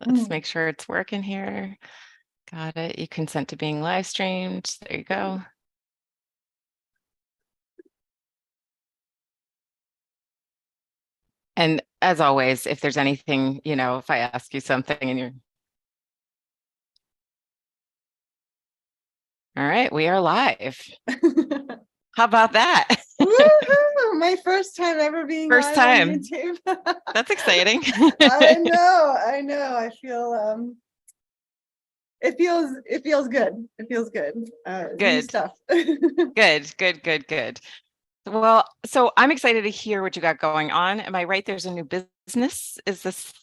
Let's make sure it's working here. Got it. You consent to being live streamed. There you go. And as always, if there's anything, if I ask you something and you're, all right, we are live. How about that? Woohoo! My first time ever being First live on time. YouTube. That's exciting. I know. I feel it feels good. It feels good. New Good. stuff. Good. Well, so I'm excited to hear what you got going on. Am I right? There's a new business. Is this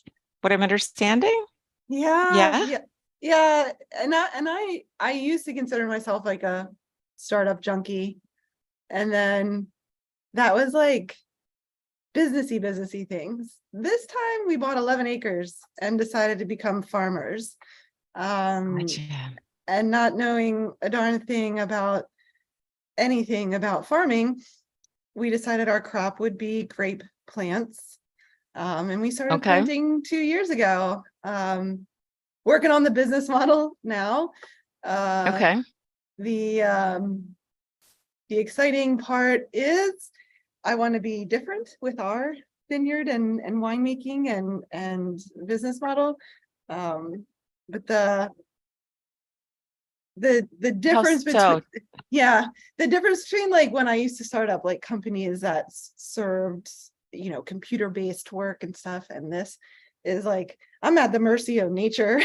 what I'm understanding? Yeah. And I used to consider myself like a startup junkie. And then that was like businessy things. This time we bought 11 acres and decided to become farmers. Gotcha. And not knowing a darn thing about anything about farming, we decided our crop would be grape plants. And we started planting 2 years ago. Working on the business model now. The exciting part is I want to be different with our vineyard and winemaking and business model. But the difference between the difference between like when I used to start up like companies that served computer-based work and stuff, and this is like I'm at the mercy of nature.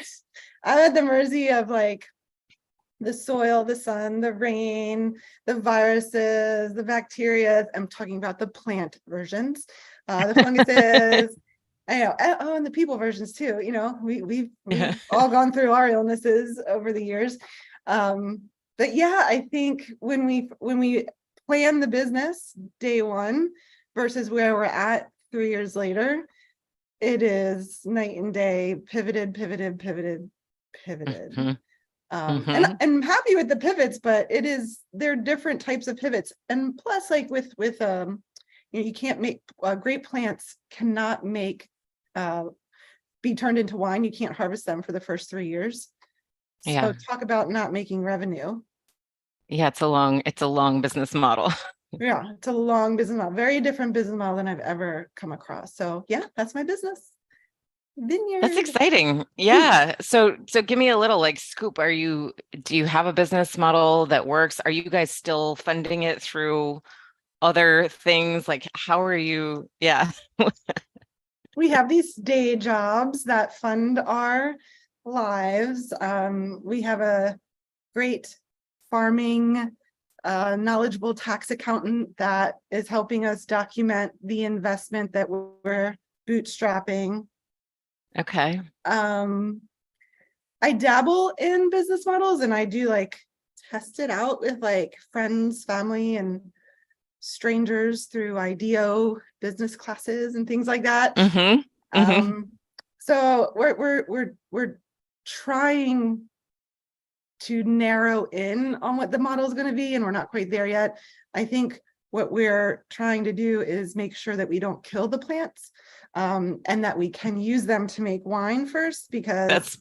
I'm at the mercy of like the soil, the sun, the rain, the viruses, the bacteria. I'm talking about the plant versions, the funguses. I know. Oh, and the people versions too. We've all gone through our illnesses over the years. But yeah, I think when we plan the business day one versus where we're at 3 years later, it is night and day, pivoted. And I'm happy with the pivots, but they're different types of pivots. And plus, like with you can't make grape plants cannot be turned into wine. You can't harvest them for the first 3 years. So talk about not making revenue. Yeah, it's a long business model. Yeah, it's a long business model, very different business model than I've ever come across. So yeah, that's my business. Vineyard. That's exciting. Yeah. So give me a little like scoop. Do you have a business model that works? Are you guys still funding it through other things? Like how are you? Yeah. We have these day jobs that fund our lives. We have a great farming knowledgeable tax accountant that is helping us document the investment that we're bootstrapping. Okay. I dabble in business models and I do like test it out with like friends, family, and strangers through IDEO business classes and things like that. So we're trying to narrow in on what the model is going to be, and we're not quite there yet. I think what we're trying to do is make sure that we don't kill the plants, and that we can use them to make wine first, because that's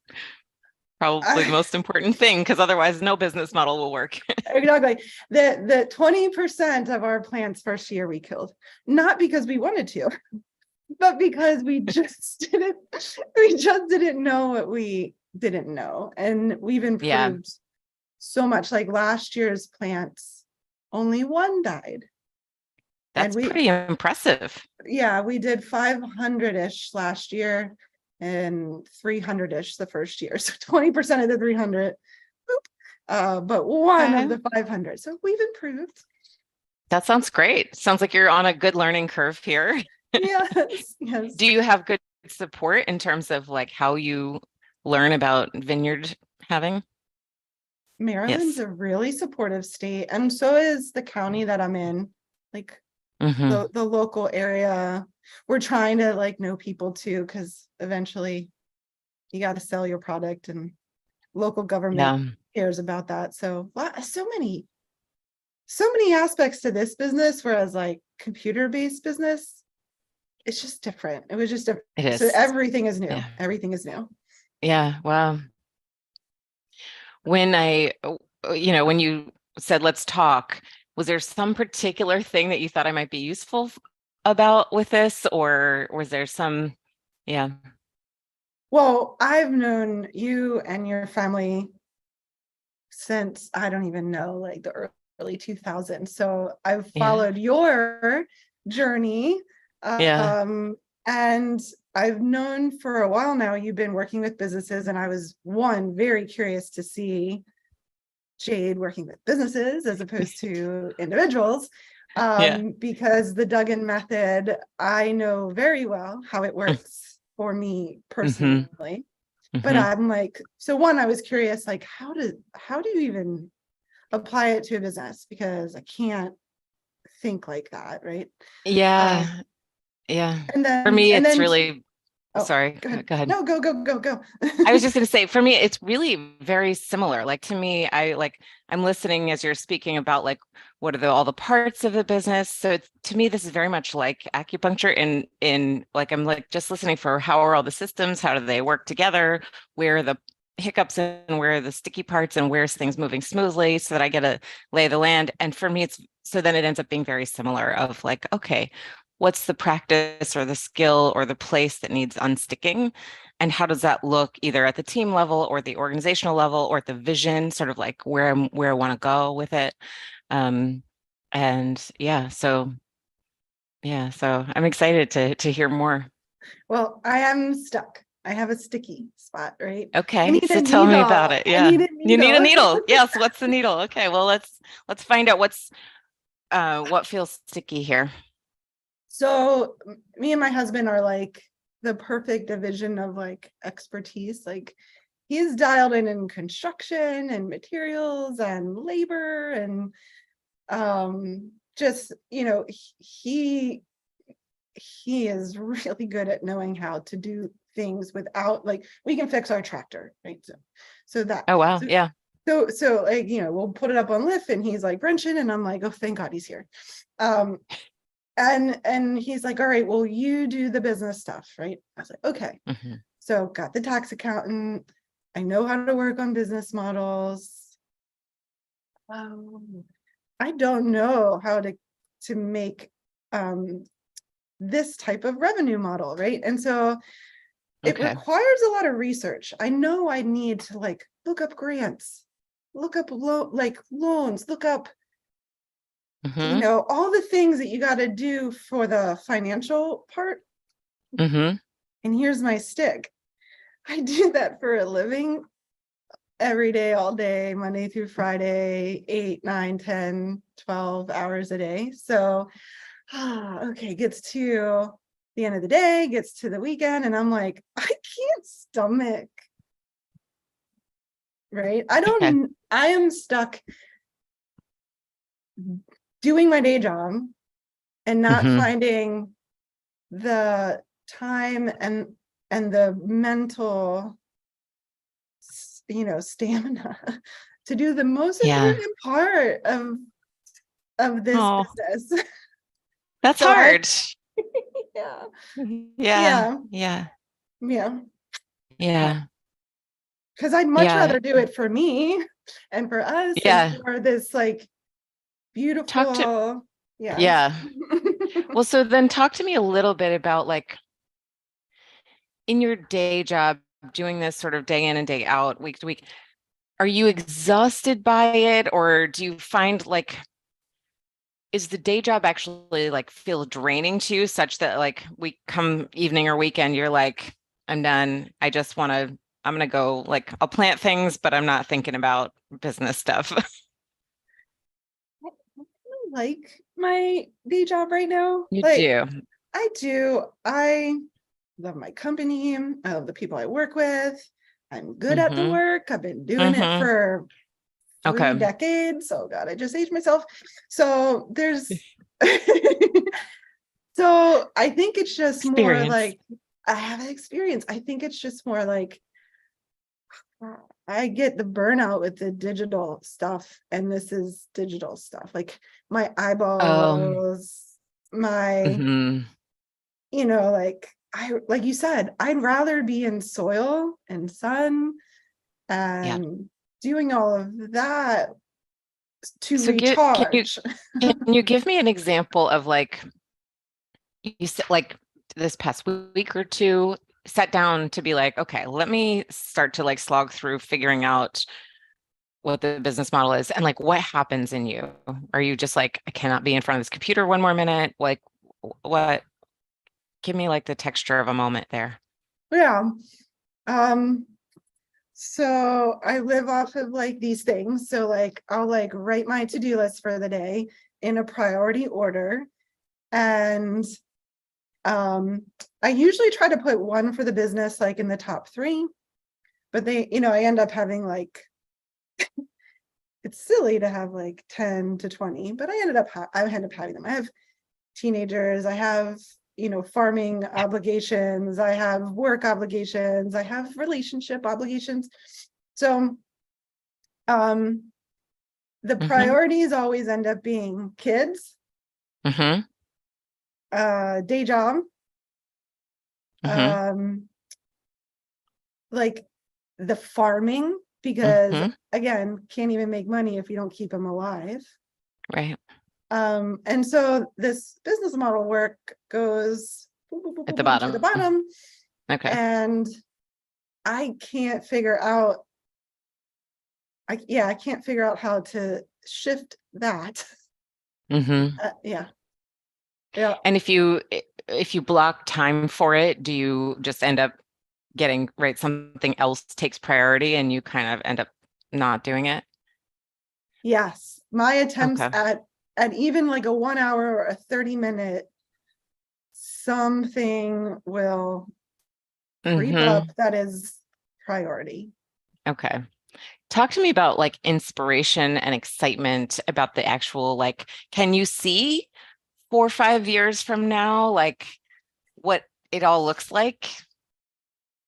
probably the most important thing, because otherwise no business model will work. Exactly. The 20% of our plants first year we killed, not because we wanted to, but because we just didn't know what we didn't know. And we've improved so much. Like last year's plants, only one died. That's pretty impressive. Yeah, we did 500-ish last year and 300-ish the first year. So 20% of the 300, but one of the 500. So we've improved. That sounds great. Sounds like you're on a good learning curve here. Yes. Do you have good support in terms of like how you learn about vineyard having? Maryland's a really supportive state, and so is the county that I'm in. Like the local area, we're trying to like know people too, because eventually you got to sell your product, and local government cares about that. So so many aspects to this business, whereas like computer-based business, it's just different. It was just different. So everything is new. Everything is new. Yeah. Wow. When when you said, let's talk, was there some particular thing that you thought I might be useful about with this, or was there some, yeah. Well, I've known you and your family since I don't even know, like the early 2000s. So I've Yeah. followed your journey. Yeah. And I've known for a while now you've been working with businesses, and I was very curious to see Jade working with businesses as opposed to individuals. Yeah. Because the Duggan method, I know very well how it works for me Mm-hmm. personally. But Mm-hmm. I'm like, so one, I was curious, like, how do you even apply it to a business? Because I can't think like that, right? Um, Yeah. Yeah. and For then, me, and it's then, really, oh, sorry, go ahead. go ahead. No, go. I was just going to say, for me, it's really very similar. Like to me, I'm listening as you're speaking about like what are all the parts of the business. So to me, this is very much like acupuncture in like I'm like just listening for how are all the systems, how do they work together, where are the hiccups and where are the sticky parts and where's things moving smoothly so that I get a lay of the land. And for me, it's so then it ends up being very similar of like, okay, what's the practice or the skill or the place that needs unsticking? And how does that look either at the team level or the organizational level or at the vision, sort of like where I want to go with it. Um, and so I'm excited to hear more. Well, I am stuck. I have a sticky spot, right? I Okay, need a so tell me about needle. it. I Yeah. need a You need a needle. needle. Yes, what's the needle? Okay, well let's find out what feels sticky here. So me and my husband are like the perfect division of like expertise. Like he's dialed in construction and materials and labor and just he is really good at knowing how to do things without, like, we can fix our tractor, right? So that Oh wow, so yeah. so like, we'll put it up on lift and he's like wrenching and I'm like, oh, thank God he's here. um and he's like, all right, well, you do the business stuff, right? I was like, okay. Hmm. So got the tax accountant. I know how to work on business models. I don't know how to make this type of revenue model, right? And so it Okay. requires a lot of research. I know I need to like look up grants, look up loans, look up, Hmm. all the things that you got to do for the financial part. Hmm. And here's my stick. I do that for a living every day, all day, Monday through Friday, 8, 9, 10, 12 hours a day. So, okay, gets to the end of the day, gets to the weekend, and I'm like, I can't stomach, right? Okay. I am stuck doing my day job and not Hmm. finding the time and the mental stamina to do the most Yeah. important part of this Oh, business. that's So I hard. yeah, Yeah. yeah, Yeah. yeah. Yeah. Because I'd much Yeah. rather do it for me and for us and Yeah. for this like Talk to, beautiful, yeah. yeah. Well, so then talk to me a little bit about like in your day job, doing this sort of day in and day out, week to week, are you exhausted by it or do you find like, is the day job actually like feel draining to you such that like we come evening or weekend, you're like, I'm done. I'm gonna go like I'll plant things, but I'm not thinking about business stuff. I like my day job right now. You Like do. I do. I love my company. I love the people I work with. I'm good at the Mm-hmm. work. I've been doing it Mm-hmm. for 3 decades. Oh God, I just aged myself. So there's so I think it's just more Experience. like I have experience. I think it's just more like I get the burnout with the digital stuff, and this is digital stuff. Like my Oh. eyeballs, my, Mm-hmm. like like you said, I'd rather be in soil and sun Yeah. and doing all of that to So recharge. can you give me an example of like you said like this past week or two sat down to be like, okay, let me start to like slog through figuring out what the business model is and like what happens in you? Are you just like, I cannot be in front of this computer one more minute? Like what? Give me like the texture of a moment there. Yeah. Um, so I live off of like these things. So like I'll like write my to-do list for the day in a priority order. And I usually try to put one for the business like in the top 3, but they, I end up having like it's silly to have like 10 to 20, but I end up having them. I have teenagers, I have, farming obligations, I have work obligations, I have relationship obligations. So the priorities always end up being kids, day job, like the farming, because again, can't even make money if you don't keep them alive. Right. And so this business model work goes At the bottom. to the bottom. Okay. And I can't figure out, I can't figure out how to shift that. Yeah. And if you block time for it, do you just end up getting something else takes priority and you kind of end up not doing it? Yes. My attempts at even like a 1 hour or a 30-minute, something will creep up that is priority. Okay. Talk to me about like inspiration and excitement about the actual, like, can you see 4 or 5 years from now, like what it all looks like?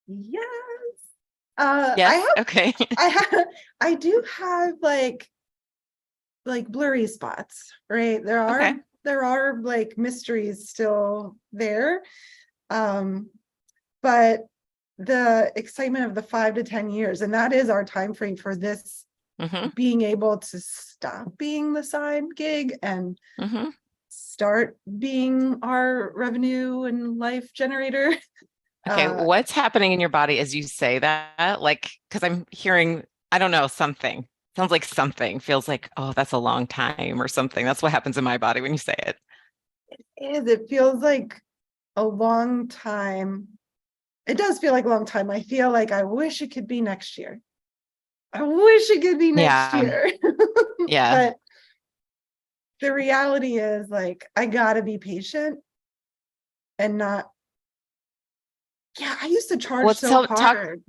Yes. Yes. Okay. I do have like blurry spots, right? There are like mysteries still there. But the excitement of the 5 to 10 years, and that is our time frame for this, being able to stop being the side gig and start being our revenue and life generator. Okay, what's happening in your body as you say that? Like, because I'm hearing, I don't know, something. Sounds like something. Feels like, oh, that's a long time or something. That's what happens in my body when you say it. It feels like a long time. It does feel like a long time. I feel like I wish it could be next year. I wish it could be next year. Yeah. But the reality is like, I gotta be patient and not. Yeah, I used to charge so hard.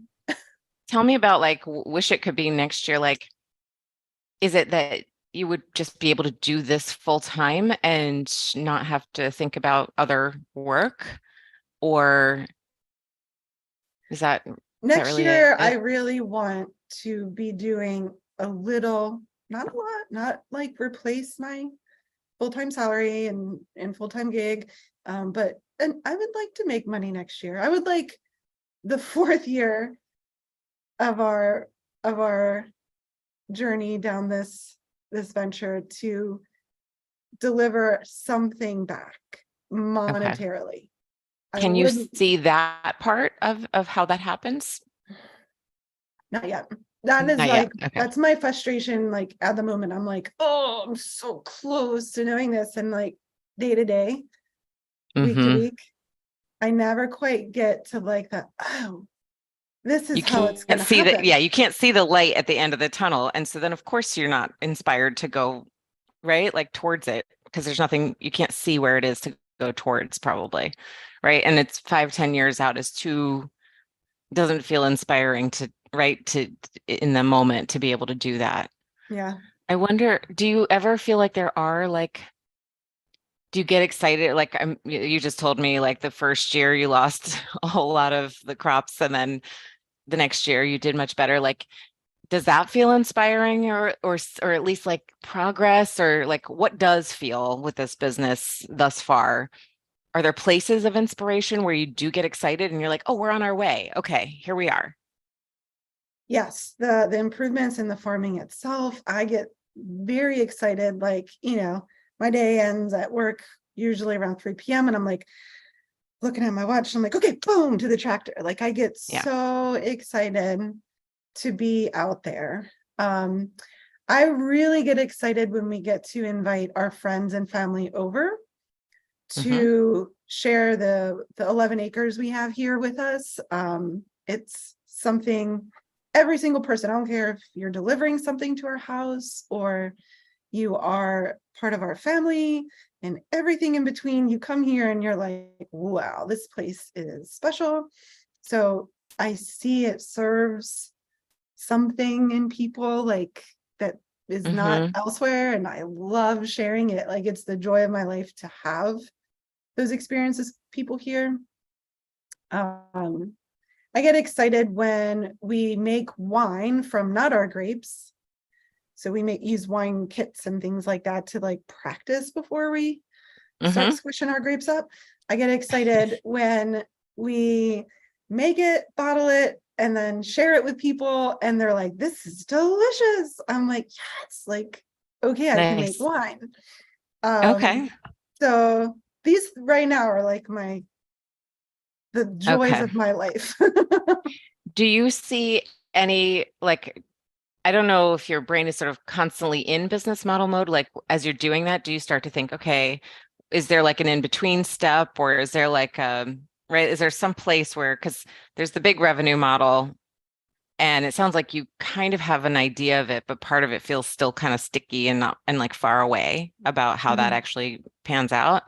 Tell me about like, wish it could be next year. Like, is it that you would just be able to do this full time and not have to think about other work? Or is that next really year? it? I really want to be doing a little, not a lot, not like replace my full-time salary and full-time gig. But I would like to make money next year. I would like the 4th year of our journey down this venture to deliver something back monetarily. Can you see that part of how that happens? Not yet. That is like, that's my frustration. Like at the moment, I'm like, oh, I'm so close to knowing this. And like day to day, week to week, I never quite get to like that. Oh, this is how it's going to happen. You can't see the light at the end of the tunnel. And so then of course you're not inspired to go right, like towards it, because there's nothing, you can't see where it is to go towards probably. Right. And it's 5-10 years out is too, doesn't feel inspiring to in the moment to be able to do that. Yeah. I wonder, do you ever feel like there are like, do you get excited? Like you just told me like the first year you lost a whole lot of the crops and then the next year you did much better. Like, does that feel inspiring or at least like progress, or like what does feel with this business thus far? are there places of inspiration where you do get excited and you're like, oh, we're on our way. Okay, here we are. Yes, the improvements in the farming itself, I get very excited. Like, my day ends at work usually around 3 p.m. and I'm like looking at my watch. I'm like, okay, boom, to the tractor. Like I get Yeah. so excited to be out there. I really get excited when we get to invite our friends and family over to share the 11 acres we have here with us. It's something every single person, I don't care if you're delivering something to our house or you are part of our family and everything in between, you come here and you're like, wow, this place is special. So I see it serves something in people like that is not elsewhere. And I love sharing it. Like it's the joy of my life to have those experiences people here. I get excited when we make wine from not our grapes. So we use wine kits and things like that to like practice before we start squishing our grapes up. I get excited when we make it, bottle it, and then share it with people. And they're like, this is delicious. I'm like, yes, like, okay, I can make wine. Okay. So these right now are like the joys of my life. Do you see any, like, I don't know if your brain is sort of constantly in business model mode, like as you're doing that, do you start to think, okay, is there like an in-between step or is there like, right, is there some place where, because there's the big revenue model and it sounds like you kind of have an idea of it, but part of it feels still kind of sticky and not, and like far away about how that actually pans out.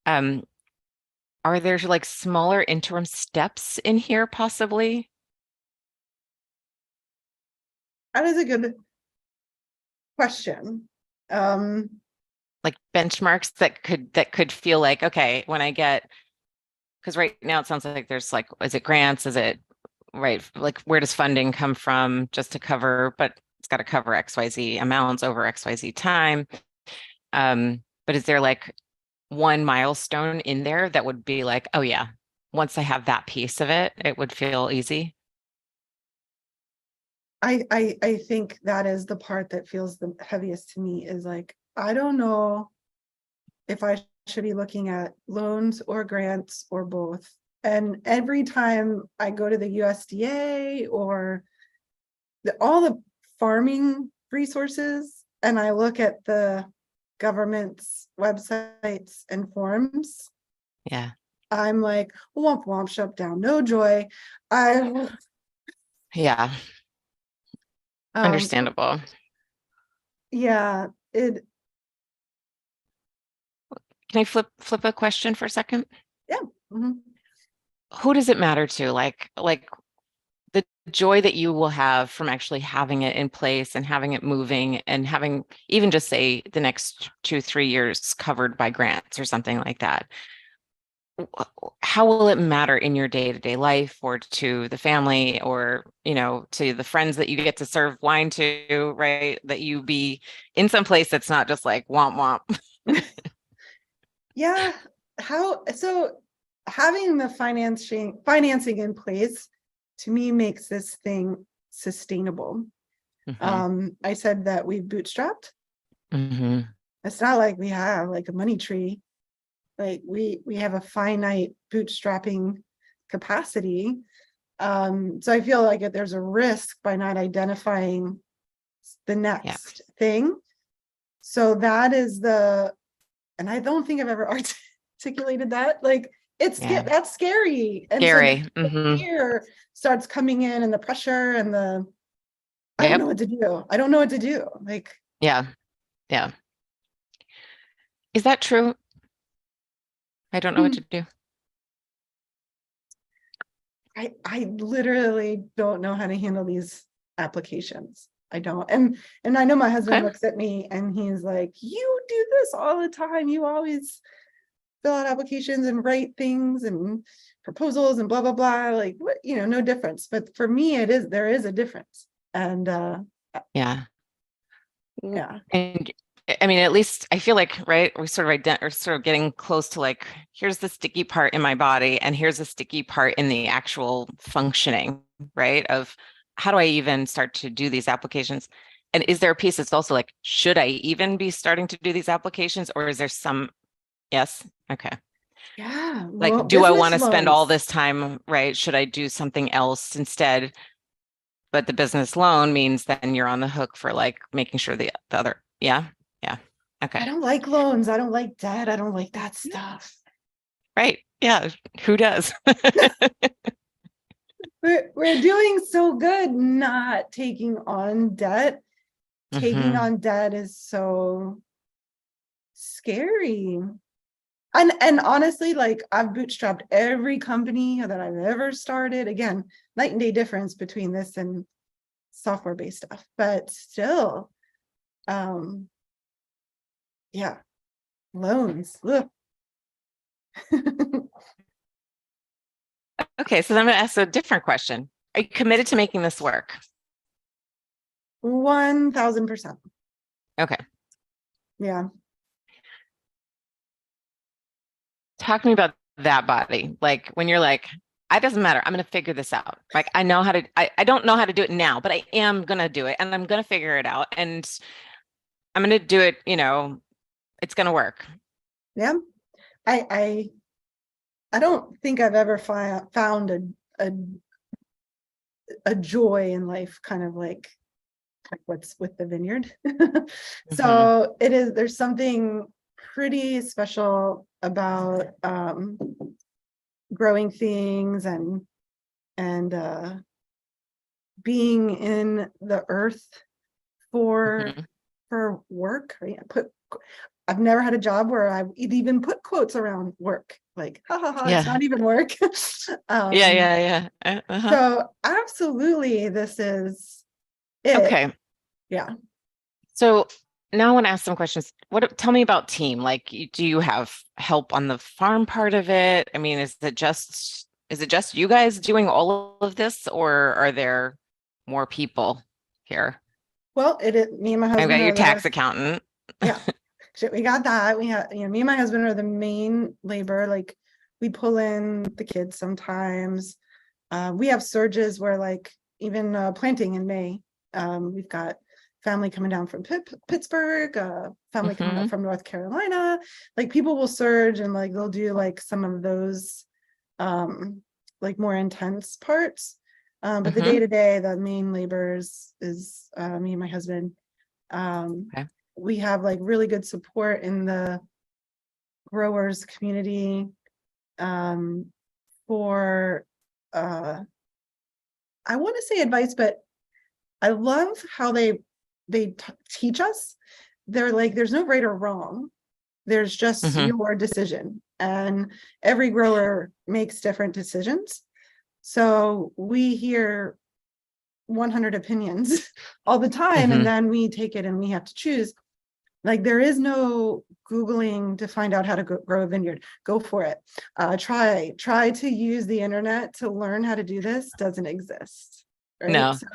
Are there like smaller interim steps in here possibly? That is a good question. Like benchmarks that could feel like, okay, when I get, because right now it sounds like there's like, is it grants? Is it right? Like where does funding come from just to cover, but it's got to cover XYZ amounts over XYZ time. But is there like one milestone in there that would be like, oh yeah, once I have that piece of it, it would feel easy? I think that is the part that feels the heaviest to me is like, I don't know if I should be looking at loans or grants or both. And every time I go to the USDA or all the farming resources and I look at the government's websites and forms, Yeah. I'm like, womp womp, shut down, no joy. Yeah. Understandable. Yeah, it. Can I flip a question for a second? Yeah. Who does it matter to? Like the joy that you will have from actually having it in place and having it moving and having even just say the next 2-3 years covered by grants or something like that. How will it matter in your day-to-day life or to the family or, to the friends that you get to serve wine to, right? That you be in some place that's not just like womp womp. Yeah. So having the financing in place to me makes this thing sustainable. I said that we bootstrapped. It's not like we have like a money tree. Like we have a finite bootstrapping capacity. So I feel like there's a risk by not identifying the next thing. So that is and I don't think I've ever articulated that. Like that's scary. And scary. So the fear starts coming in and the pressure and I don't know what to do. I don't know what to do. Like, yeah. Is that true? I don't know what to do. I literally don't know how to handle these applications. I don't. And I know my husband looks at me and he's like, you do this all the time. You always fill out applications and write things and proposals and blah, blah, blah. Like, what, no difference. But for me, there is a difference. And yeah. And I mean, at least I feel like, right, we sort of are sort of getting close to like, here's the sticky part in my body, and here's the sticky part in the actual functioning, right? Of how do I even start to do these applications? And is there a piece that's also like, should I even be starting to do these applications, or is there some, yes, okay. Yeah, Like, do I want business to spend all loans. this time, right? Should I do something else instead? But the business loan means then you're on the hook for like making sure the other, yeah, yeah, I okay. don't like loans. I don't like debt. I don't like that stuff. Right. Yeah. Who does? We're doing so good not taking on debt. Taking Hmm. on debt is so scary. And honestly, like I've bootstrapped every company that I've ever started. Again, night and day difference between this and software-based stuff, but still, yeah, loans. Ugh. Okay. So then I'm going to ask a different question. Are you committed to making this work? 1000%. Okay. Yeah. Talk to me about that body. Like when you're like, it doesn't matter. I'm going to figure this out. Like I know how to, I don't know how to do it now, but I am going to do it and I'm going to figure it out and I'm going to do it, it's going to work. Yeah. I I don't think I've ever found a a joy in life, kind of like what's with the vineyard. Hmm. So there's something pretty special about growing things and being in the earth for Hmm. for work, right? I've never had a job where I've even put quotes around work, like ha ha ha, it's Yeah. not even work. Yeah. um Yeah. Yeah. Uh-huh. so absolutely this is it. Okay. Yeah. So now I want to ask some questions. Tell me about team. Like, do you have help on the farm part of it? I mean, is it just you guys doing all of this, or are there more people here? Well, it is me and my I've husband got your are tax the accountant. yeah. Shit, we got that. We have, me and my husband are the main labor. Like we pull in the kids sometimes. We have surges where like even planting in May. We've got family coming down from Pittsburgh, family coming up Hmm. from North Carolina. Like people will surge and like they'll do like some of those like more intense parts. But the day Hmm. to day, the main labors is me and my husband. Um, Okay. we have like really good support in the growers community um, for I want to say advice, but I love how they teach us. They're like, there's no right or wrong. There's just Hmm. your decision, and every grower makes different decisions. So we hear 100 opinions all the time, and Hmm. then we take it and we have to choose. Like there is no Googling to find out how to grow a vineyard. Go for it. Try to use the internet to learn how to do this. Doesn't exist, right? No, So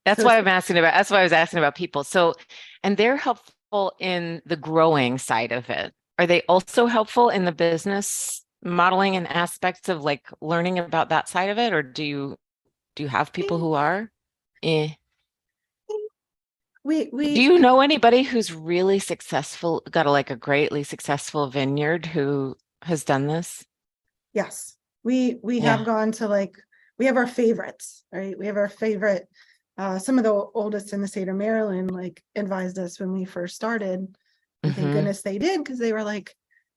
that's so why I'm asking about. That's why I was asking about people. So, and they're helpful in the growing side of it. Are they also helpful in the business modeling and aspects of like learning about that side of it, or do you have people who are? Eh. Do we you know anybody who's really successful, got a greatly successful vineyard who has done this? yes, we have Yeah. gone to like we have our favorites, right? We have our favorite. Some of the oldest in the state of Maryland like advised us when we first started, and thank Hmm. goodness they did, because they were like,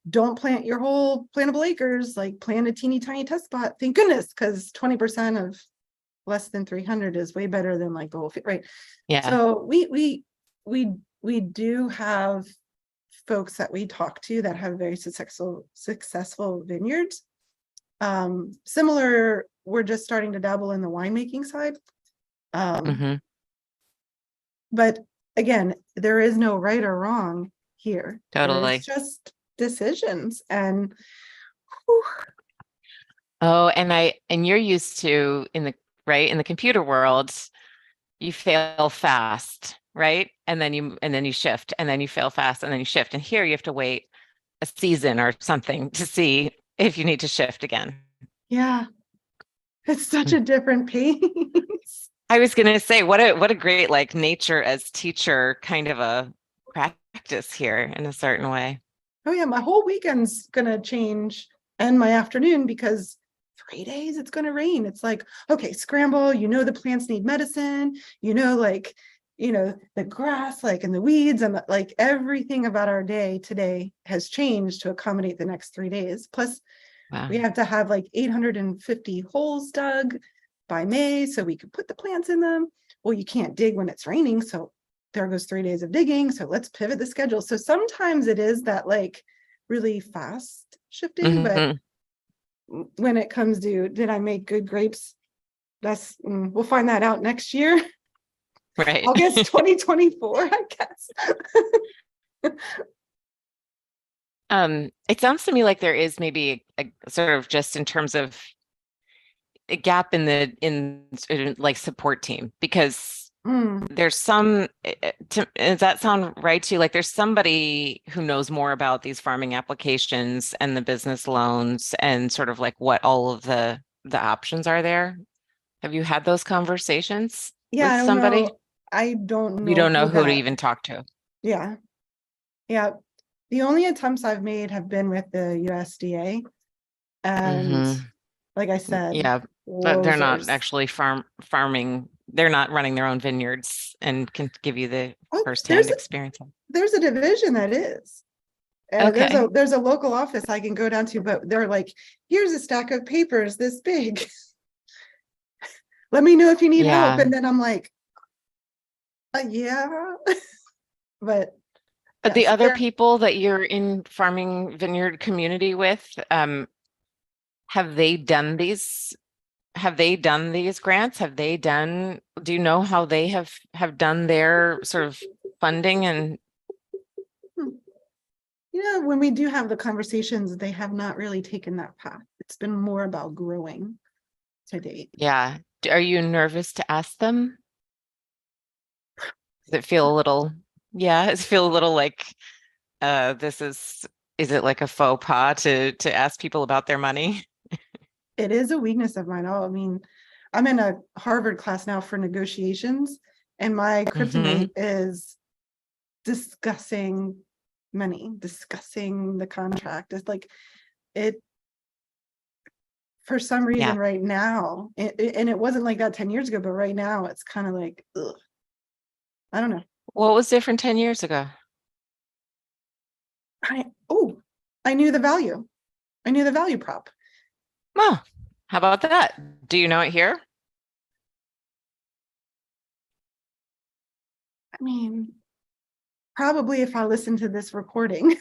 don't plant your whole plantable acres, like plant a teeny tiny test spot. Thank goodness, because 20% of less than 300 is way better than like the whole right. Yeah. So we do have folks that we talk to that have very successful vineyards. Similar, we're just starting to dabble in the winemaking side. Hmm. But again, there is no right or wrong here. There is Totally. just decisions. And whew, Oh, and you're used to in the computer world, you fail fast. right? And then you shift, and then you fail fast, and then you shift. And here you have to wait a season or something to see if you need to shift again. Yeah. It's such a different pace. I was going to say, what a great like nature as teacher kind of a practice here in a certain way. Oh yeah, my whole weekend's gonna change and my afternoon because 3 days it's gonna rain. It's like, okay, scramble, the plants need medicine, like, the grass, like, and the weeds, and like everything about our day today has changed to accommodate the next 3 days. Plus, Wow. we have to have like 850 holes dug by May so we can put the plants in them. Well, you can't dig when it's raining, so there goes 3 days of digging. So let's pivot the schedule. So sometimes it is that like really fast shifting, but when it comes to did I make good grapes, we'll find that out next year. Right. August 2024, I guess. It sounds to me like there is maybe a sort of just in terms of a gap in like support team, because there's some, does that sound right to you? Like there's somebody who knows more about these farming applications and the business loans and sort of like what all of the options are there. Have you had those conversations Yeah, with I don't somebody? know. I don't You know don't know who to that. even talk to. Yeah. Yeah. The only attempts I've made have been with the USDA. And like I said, Yeah, but they're not actually farming. They're not running their own vineyards and can give you the firsthand experience. There's a division that is. Okay. There's a local office I can go down to, but they're like, here's a stack of papers this big. Let me know if you need help. And then I'm like, yeah. But the yes, other people that you're in farming vineyard community with, have they done these? Have they done these grants? Do you know how they have done their sort of funding? And when we do have the conversations, they have not really taken that path. It's been more about growing to date. yeah. Are you nervous to ask them? Does it feel a little, does it feel a little like is it like a faux pas to ask people about their money? It is a weakness of mine. I mean, I'm in a Harvard class now for negotiations, and my kryptonite is discussing money, discussing the contract. It's like it, for some reason right now, and it wasn't like that 10 years ago, but right now it's kind of like, ugh. I don't know. What was different 10 years ago? I knew the value. I knew the value prop. Oh, how about that? Do you know it here? I mean, probably if I listen to this recording,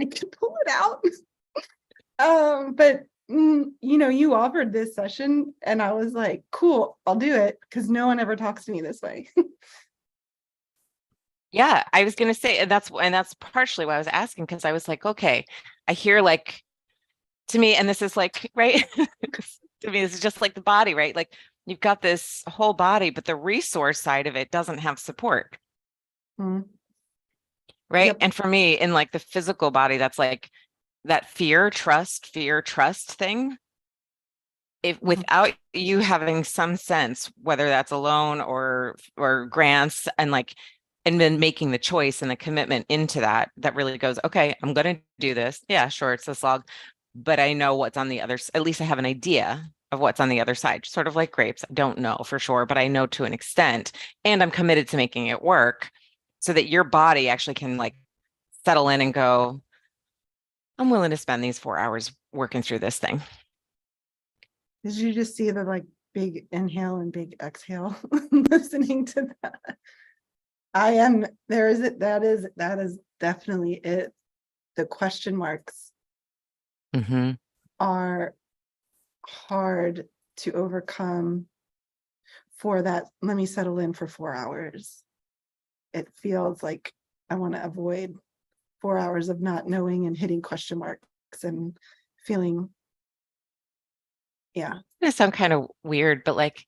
I can pull it out. But you offered this session and I was like, cool, I'll do it, because no one ever talks to me this way. Yeah, I was going to say, and that's partially why I was asking, because I was like, okay, I hear like, to me, and this is like, right, to me, this is just like the body, right? Like you've got this whole body, but the resource side of it doesn't have support. Right. Yep. And for me, in like the physical body, that's like that fear, trust thing. If without you having some sense, whether that's a loan or grants, and then making the choice and the commitment into that really goes, okay, I'm going to do this. Yeah, sure, it's a slog, but I know what's on the other, at least I have an idea of what's on the other side, sort of like grapes. I don't know for sure, but I know to an extent, and I'm committed to making it work so that your body actually can like settle in and go, I'm willing to spend these 4 hours working through this thing. Did you just see the like big inhale and big exhale listening to that? That is definitely it. The question marks are hard to overcome for that. Let me settle in for 4 hours. It feels like I want to avoid 4 hours of not knowing and hitting question marks and feeling. Yeah. It's gonna sound kind of weird, but like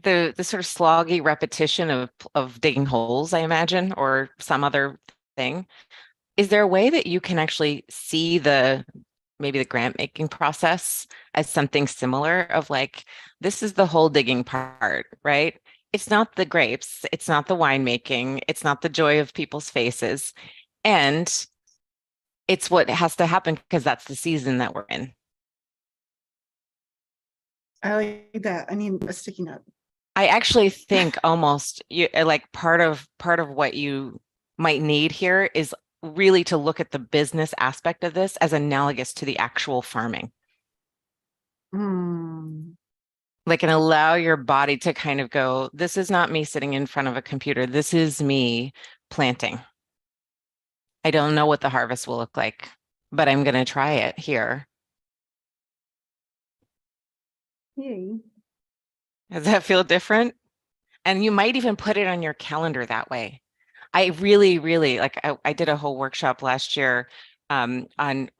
the sort of sloggy repetition of digging holes, I imagine, or some other thing. Is there a way that you can actually see maybe the grant making process as something similar of like, this is the whole digging part, right? It's not the grapes, it's not the winemaking, it's not the joy of people's faces. And it's what has to happen because that's the season that we're in. I like that. I need a sticky note. I actually think almost you like part of what you might need here is really to look at the business aspect of this as analogous to the actual farming. Mm. Like, and allow your body to kind of go, this is not me sitting in front of a computer. This is me planting. I don't know what the harvest will look like, but I'm going to try it here. Yay. Does that feel different? And you might even put it on your calendar that way. I really, really like I did a whole workshop last year on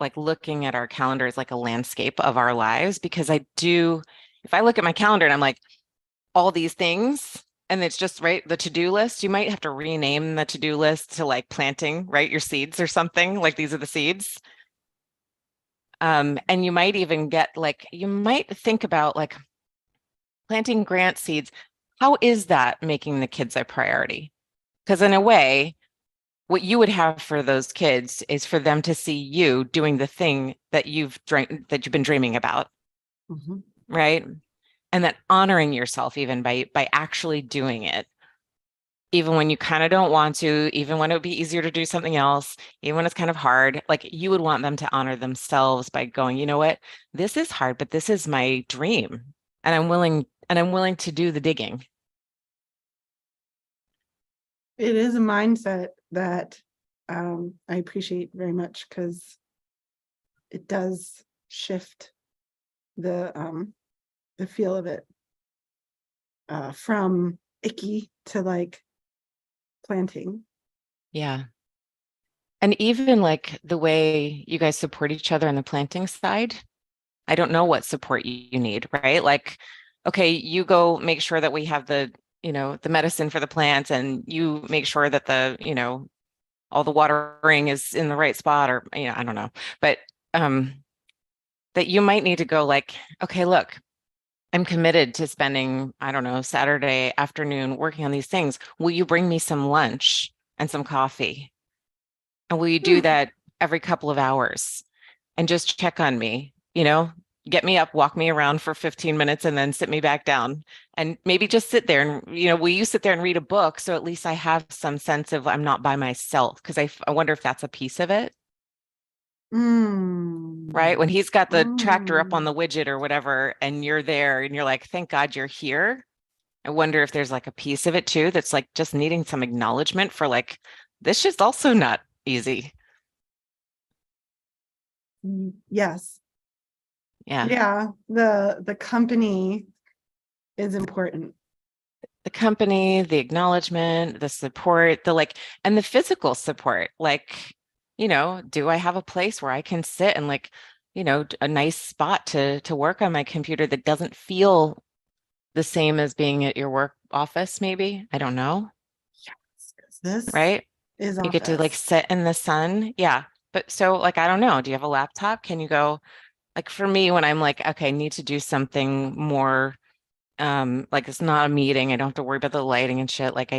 like looking at our calendars like a landscape of our lives, because if I look at my calendar and I'm like, all these things, and it's just right, the to-do list, you might have to rename the to-do list to like planting, right? Your seeds or something, like these are the seeds. And you might even get like, you might think about like planting grant seeds. How is that making the kids a priority? Because in a way, what you would have for those kids is for them to see you doing the thing that you've been dreaming about, Mm-hmm. right? And that honoring yourself even by actually doing it, even when you kind of don't want to, even when it would be easier to do something else, even when it's kind of hard, like you would want them to honor themselves by going, you know what, this is hard, but this is my dream, and I'm willing to do the digging. It is a mindset that I appreciate very much, because it does shift the feel of it from icky to like planting. Yeah. And even like the way you guys support each other on the planting side, I don't know what support you need, right? Like, okay, you go make sure that we have the medicine for the plants, and you make sure that all the watering is in the right spot, or, I don't know. But that you might need to go like, okay, look, I'm committed to spending, I don't know, Saturday afternoon working on these things. Will you bring me some lunch and some coffee? And will you do that every couple of hours and just check on me? Get me up, walk me around for 15 minutes, and then sit me back down. And maybe just sit there and, will you sit there and read a book? So at least I have some sense of I'm not by myself, because I wonder if that's a piece of it, right? When he's got the tractor up on the widget or whatever, and you're there and you're like, thank God you're here. I wonder if there's like a piece of it too that's like just needing some acknowledgement for like, this is also not easy. Yes. Yeah. Yeah. The company is important. The company, the acknowledgement, the support, and the physical support. Like, do I have a place where I can sit and like, a nice spot to work on my computer that doesn't feel the same as being at your work office, maybe? I don't know. Yes, 'cause this Right? is You get to like office. sit in the sun. Yeah. But so like, I don't know. Do you have a laptop? Can you go like for me when I'm like, okay, I need to do something more like it's not a meeting. I don't have to worry about the lighting and shit. Like we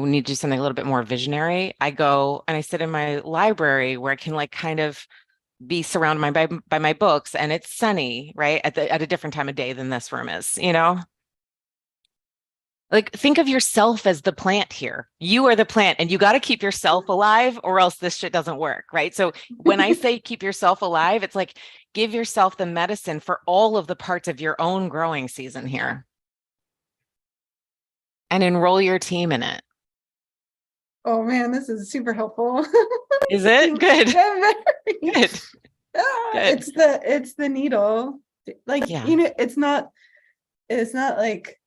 need to do something a little bit more visionary. I go and I sit in my library where I can like kind of be surrounded by my books, and it's sunny, right? At a different time of day than this room is. Like think of yourself as the plant here. You are the plant, and you got to keep yourself alive or else this shit doesn't work, right? So when I say keep yourself alive, it's like give yourself the medicine for all of the parts of your own growing season here and enroll your team in it. Oh man, this is super helpful. Is it? Good. Good. Good. It's the needle. Like, Yeah. it's not like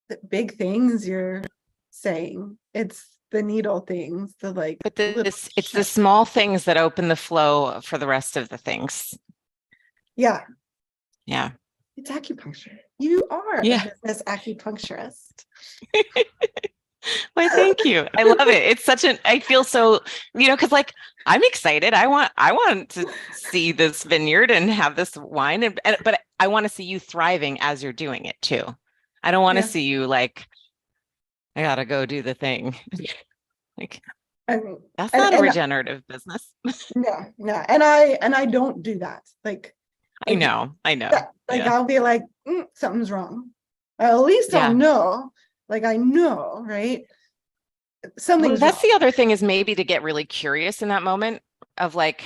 the big things you're saying. It's the needle things, the like But little it's the small things that open the flow for the rest of the things. Yeah. Yeah. It's acupuncture. You are a Yeah. business acupuncturist. Why, thank you. I love it. It's such I feel so, because like I'm excited. I want to see this vineyard and have this wine but I want to see you thriving as you're doing it too. I don't want to Yeah. see you like, I gotta go do the thing. Like, And that's not a regenerative business. no. And I don't do that. Like I know. that, like Yeah. I'll be like, something's wrong. At least I'll Yeah. know. Like I know, right? Well, Something's that's wrong. the other thing, is maybe to get really curious in that moment of like,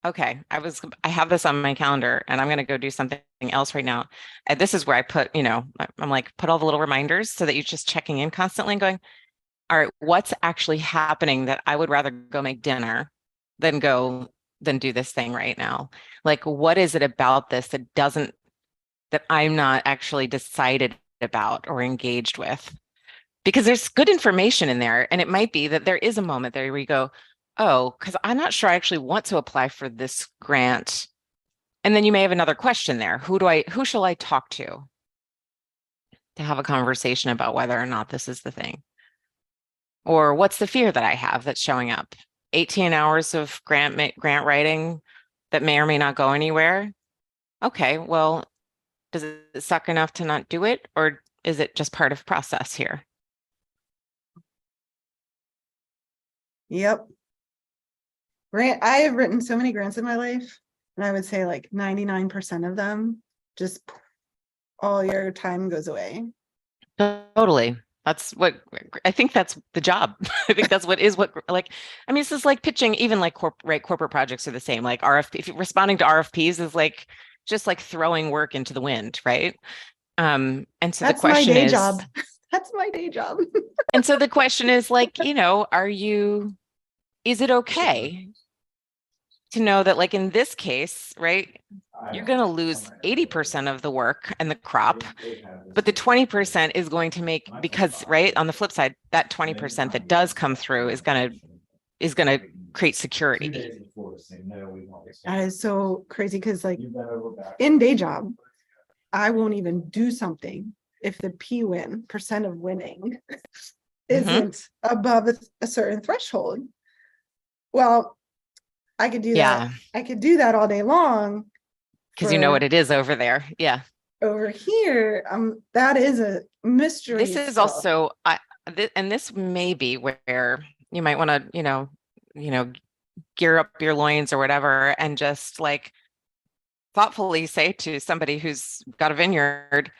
okay, I have this on my calendar and I'm going to go do something else right now. And this is where I put, I'm like, put all the little reminders so that you're just checking in constantly and going, all right, what's actually happening that I would rather go make dinner than do this thing right now? Like, what is it about this that I'm not actually decided about or engaged with? Because there's good information in there. And it might be that there is a moment there where you go, oh, because I'm not sure I actually want to apply for this grant. And then you may have another question there. Who shall I talk to have a conversation about whether or not this is the thing? Or what's the fear that I have that's showing up? 18 hours of grant writing that may or may not go anywhere. Okay, well, does it suck enough to not do it? Or is it just part of process here? Yep. I have written so many grants in my life, and I would say like 99% of them, just all your time goes away. Totally. I think that's the job. I think that's like, I mean, this is like pitching, even like corporate projects are the same. Like if responding to RFPs is like, just like throwing work into the wind, right? And so the question is, job. That's my day job. And so the question is like, is it okay to know that like in this case, right, you're going to lose 80% of the work and the crop, but the 20% is going to make, because right on the flip side, that 20% that does come through is going to create security. That is so crazy, because like in day job, I won't even do something if the percent of winning isn't above a certain threshold. Well, I could do that. I could do that all day long. Because you know what it is over there. Yeah. Over here, that is a mystery. This is also, and this may be where you might want to, gear up your loins or whatever, and just like thoughtfully say to somebody who's got a vineyard,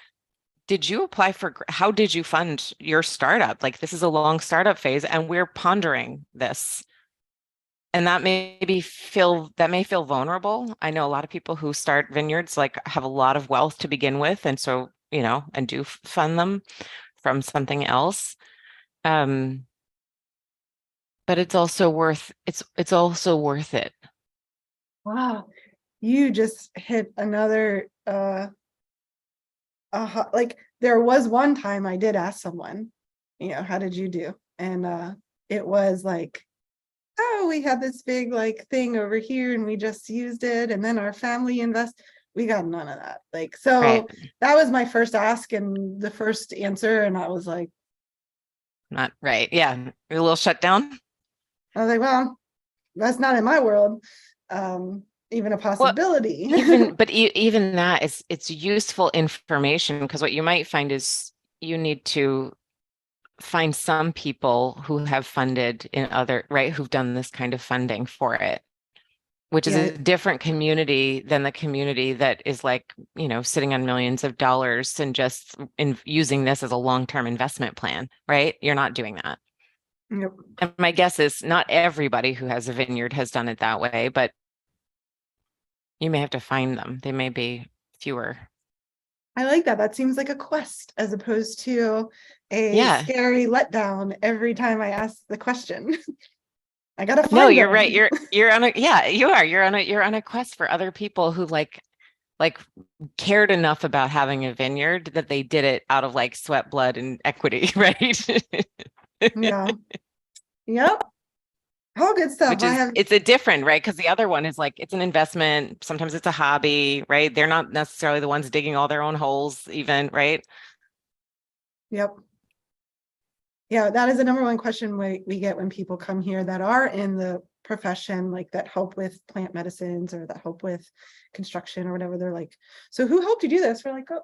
did you apply how did you fund your startup? Like, this is a long startup phase and we're pondering this. And that may feel vulnerable. I know a lot of people who start vineyards like have a lot of wealth to begin with. And so, and do fund them from something else. But it's also worth it. Wow. You just hit another like there was one time I did ask someone, how did you do? And it was like, oh, we had this big like thing over here and we just used it, and then our family we got none of that. Like, so right. That was my first ask and the first answer, and I was like, not right. Yeah. You're a little shut down. I was like, well, that's not in my world. Even a possibility. Well, even that it's useful information, because what you might find is you need to find some people who have funded who've done this kind of funding for it, which is a different community than the community that is like, sitting on millions of dollars and just using this as a long-term investment plan, right? You're not doing that. Yep. And my guess is not everybody who has a vineyard has done it that way, but you may have to find them. They may be fewer. I like that. That seems like a quest as opposed to a scary letdown every time I ask the question. I gotta find them. No, you're right. You're on a quest for other people who like cared enough about having a vineyard that they did it out of like sweat, blood, and equity, right? Yeah. Yep. All good stuff. which I is, have, it's a different, right? Because the other one is like, it's an investment. Sometimes it's a hobby, right? They're not necessarily the ones digging all their own holes even, right? yep. Yeah, that is the number one question we get when people come here that are in the profession, like that help with plant medicines or that help with construction or whatever. They're like, so who helped you do this? We're like, oh,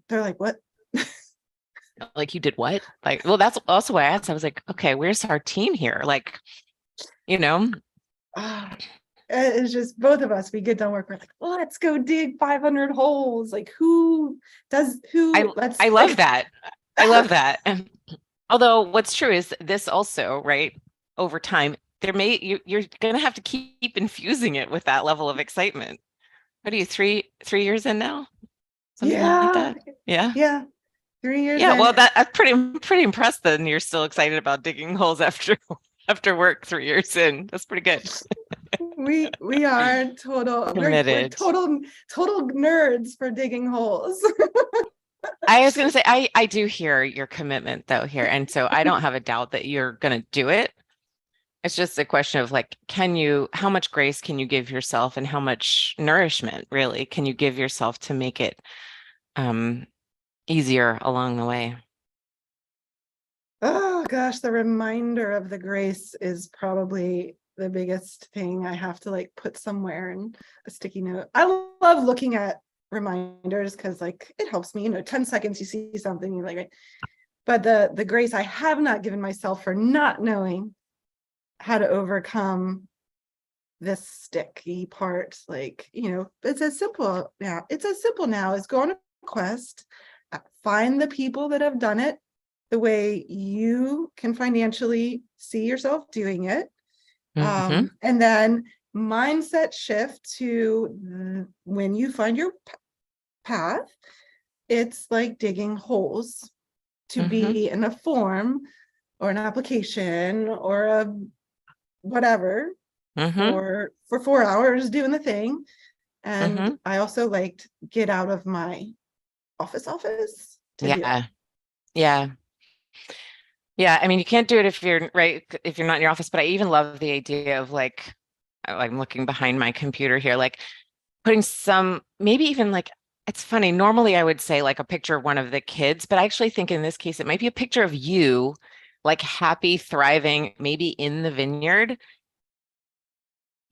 they're like, what? Like, you did what? Like, well, that's also why I asked. I was like, okay, where's our team here? Like, you know, Ah, it's just both of us. We get done work. We're like, let's go dig 500 holes. Like, who does I who? Let's I love like, that. I love that. And although what's true is this also, right? Over time, you're gonna have to keep infusing it with that level of excitement. What are you, three years in now? Something like yeah, that? Yeah. yeah. 3 years Yeah, in. well, that's pretty impressed that you're still excited about digging holes after after work 3 years in. That's pretty good. We are total. We're Committed. total nerds for digging holes. I was going to say, I do hear your commitment though here. And so I don't have a doubt that you're going to do it. It's just a question of like, how much grace can you give yourself and how much nourishment really can you give yourself to make it easier along the way? Oh gosh, the reminder of the grace is probably the biggest thing I have to like put somewhere in a sticky note. I love looking at reminders because like it helps me, 10 seconds you see something, you're like, right. But the grace I have not given myself for not knowing how to overcome this sticky part, like, it's as simple now as go on a quest, find the people that have done it the way you can financially see yourself doing it. Mm-hmm. And then mindset shift to when you find your path, it's like digging holes to Mm-hmm. be in a form or an application or a whatever Mm-hmm. for 4 hours doing the thing. And Mm-hmm. I also liked get out of my office to do that. Yeah. Yeah. Yeah. I mean, you can't do it if you're right, if you're not in your office, but I even love the idea of like, I'm looking behind my computer here, like putting maybe even like, it's funny. Normally I would say like a picture of one of the kids, but I actually think in this case, it might be a picture of you, like happy, thriving, maybe in the vineyard,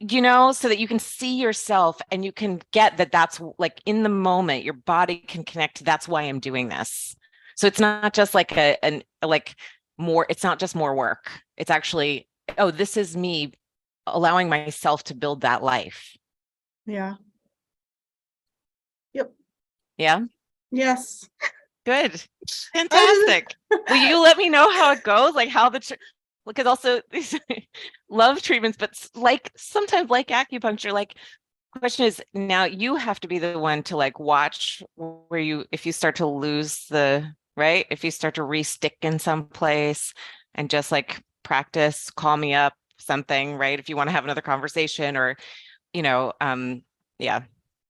so that you can see yourself and you can get that that's like in the moment, your body can connect. That's why I'm doing this. So it's not just like like more, it's not just more work. It's actually, oh, this is me allowing myself to build that life. Yeah. Yep. Yeah. Yes. Good. I Fantastic. Will you let me know how it goes? Like how because also these love treatments, but like sometimes like acupuncture, like question is now you have to be the one to like watch where if you start to lose right? If you start to re-stick in some place and just like practice, call me up, something, right? If you want to have another conversation or, yeah.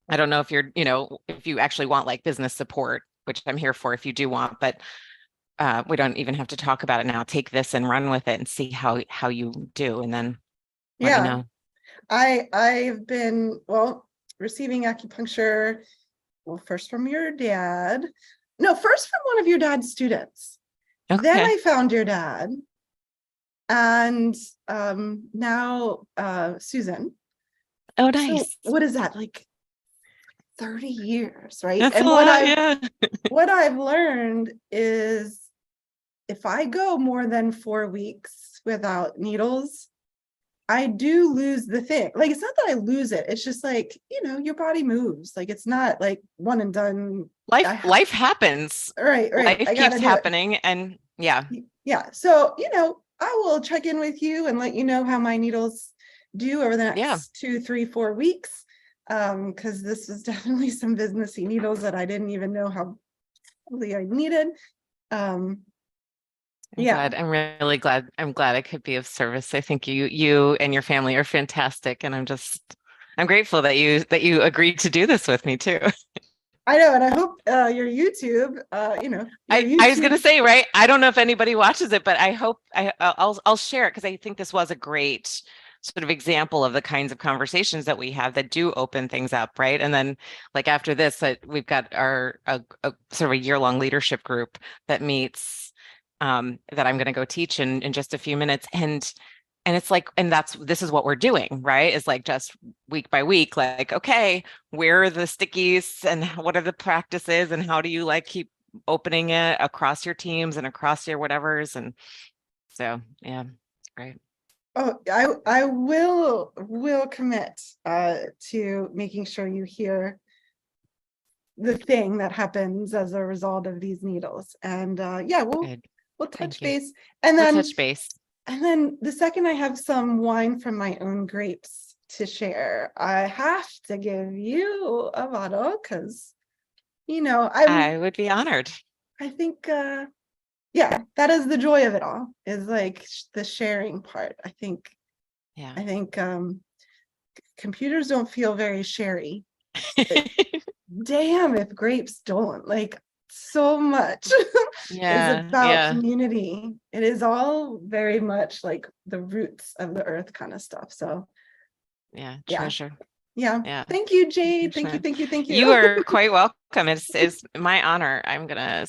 I don't know if if you actually want like business support, which I'm here for if you do want, but we don't even have to talk about it now. Take this and run with it and see how you do, and then let me yeah. know. I've been receiving acupuncture, first from your dad. No, first from one of your dad's students. Then Okay. I found your dad. And now Susan. Oh, So nice. what is that, like 30 years, right? That's a And lot. Yeah. what I've learned is if I go more than 4 weeks without needles, I do lose the thing. Like, it's not that I lose it. It's just like, your body moves. Like, it's not like one and done. Life happens. Right. Life I keeps gotta do it. happening, and yeah. Yeah. So, I will check in with you and let you know how my needles do over the Yeah. next 2, 3, 4 weeks. Because this was definitely some businessy needles that I didn't even know how badly I needed. Yeah. I'm really glad. I'm glad I could be of service. I think you and your family are fantastic, and I'm grateful that you agreed to do this with me too. I know, and I hope your YouTube, your I was YouTube. gonna say, right? I don't know if anybody watches it, but I hope I'll share it because I think this was a great sort of example of the kinds of conversations that we have that do open things up, right? And then like after this, we've got our a sort of a year-long leadership group that meets that I'm gonna go teach in just a few minutes. And it's like, and this is what we're doing, right? Is like just week by week, like, okay, where are the stickies and what are the practices and how do you like keep opening it across your teams and across your whatevers? And so, yeah, it's great. Oh, I will commit to making sure you hear the thing that happens as a result of these needles. And yeah, Good. we'll touch Thank you. base. And We'll then touch base. and then the second I have some wine from my own grapes to share, I have to give you a bottle because I would be honored. I think yeah, that is the joy of it all, is like the sharing part. Yeah. I think computers don't feel very sherry. Damn if grapes don't. Like, so much is about community. It is all very much like the roots of the earth kind of stuff. So yeah, treasure. Yeah. Thank you, Jade. Thank you. You are quite welcome. It's my honor. I'm gonna